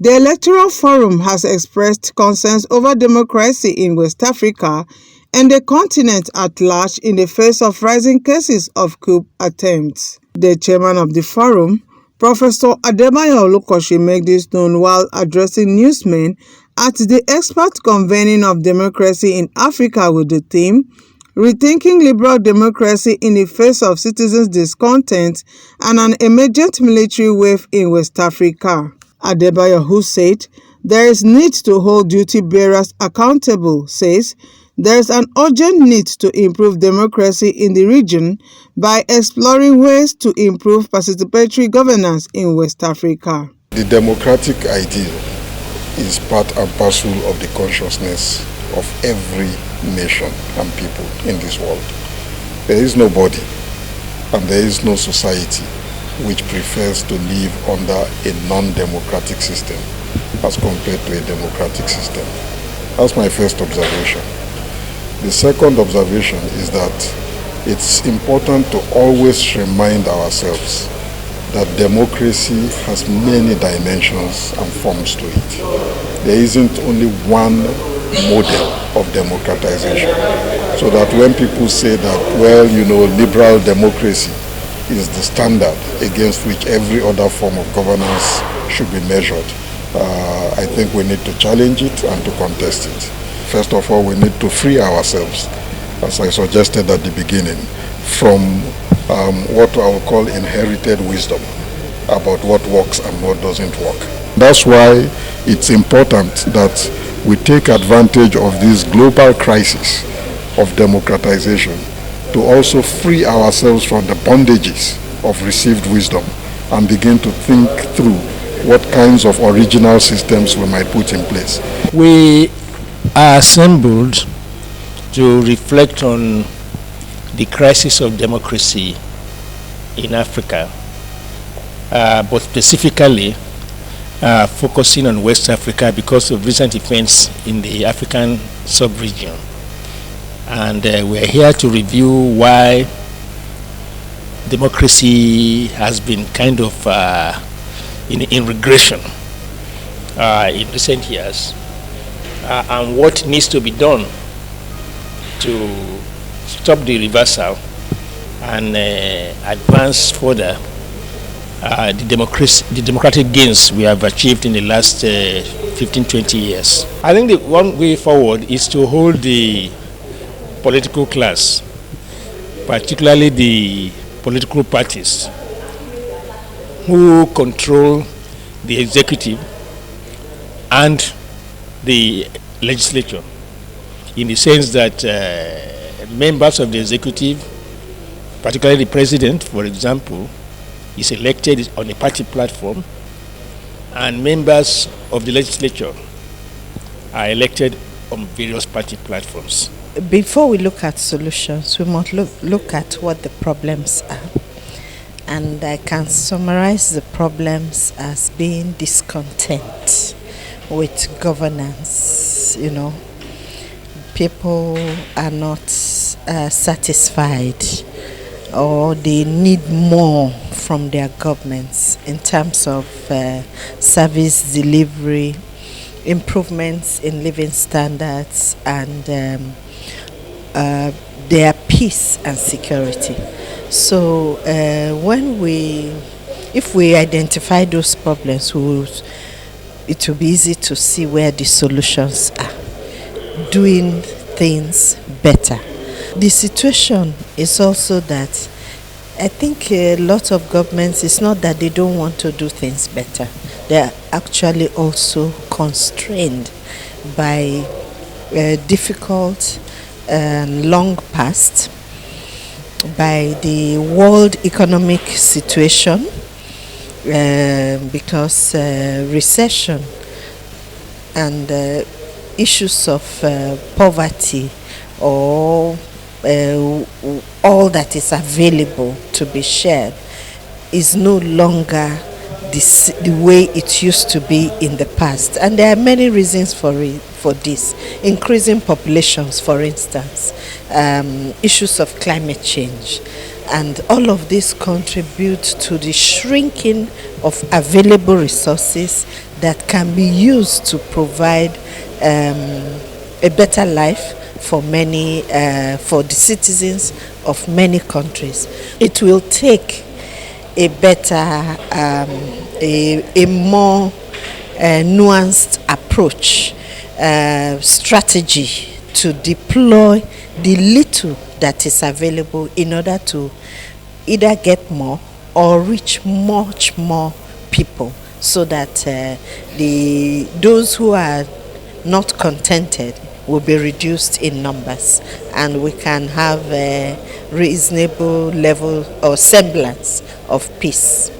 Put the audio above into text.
The Electoral Forum has expressed concerns over democracy in West Africa and the continent at large in the face of rising cases of coup attempts. The chairman of the forum, Prof Adebayo Olukoshi, made this known while addressing newsmen at the Expert Convening of Democracy in Africa with the theme, Rethinking Liberal Democracy in the Face of Citizens' Discontent and an Emergent Military Wave in West Africa. Adebayo, who said, there is need to hold duty bearers accountable, says, there is an urgent need to improve democracy in the region by exploring ways to improve participatory governance in West Africa. The democratic ideal is part and parcel of the consciousness of every nation and people in this world. There is nobody and there is no society which prefers to live under a non-democratic system as compared to a democratic system. That's my first observation. The second observation is that it's important to always remind ourselves that democracy has many dimensions and forms to it. There isn't only one model of democratization. So that when people say that, well, liberal democracy is the standard against which every other form of governance should be measured, I think we need to challenge it and to contest it. First of all, we need to free ourselves, as I suggested at the beginning, from what I will call inherited wisdom about what works and what doesn't work. That's why it's important that we take advantage of this global crisis of democratization to also free ourselves from the bondages of received wisdom and begin to think through what kinds of original systems we might put in place. We are assembled to reflect on the crisis of democracy in Africa, but specifically focusing on West Africa because of recent events in the African sub-region. And we're here to review why democracy has been kind of in regression in recent years, and what needs to be done to stop the reversal and advance further the democratic gains we have achieved in the last 15-20 years. I think the one way forward is to hold the political class, particularly the political parties who control the executive and the legislature, in the sense that members of the executive, particularly the president, for example, is elected on a party platform, and members of the legislature are elected on various party platforms. Before we look at solutions, we must look at what the problems are. And I can summarize the problems as being discontent with governance. People are not satisfied, or they need more from their governments in terms of service delivery, improvements in living standards, and their peace and security. So if we identify those problems, it will be easy to see where the solutions are. Doing things better. The situation is also that I think a lot of governments, it's not that they don't want to do things better. They are actually also constrained by difficult and long past, by the world economic situation, because recession and issues of poverty, or all that is available to be shared is no longer the way it used to be in the past. And there are many reasons for this. Increasing populations, for instance, issues of climate change, And all of this contributes to the shrinking of available resources that can be used to provide a better life for many, for the citizens of many countries. It will take a better, a more nuanced approach, strategy to deploy the little that is available in order to either get more or reach much more people, so that those who are not contented will be reduced in numbers, and we can have a reasonable level or semblance of peace.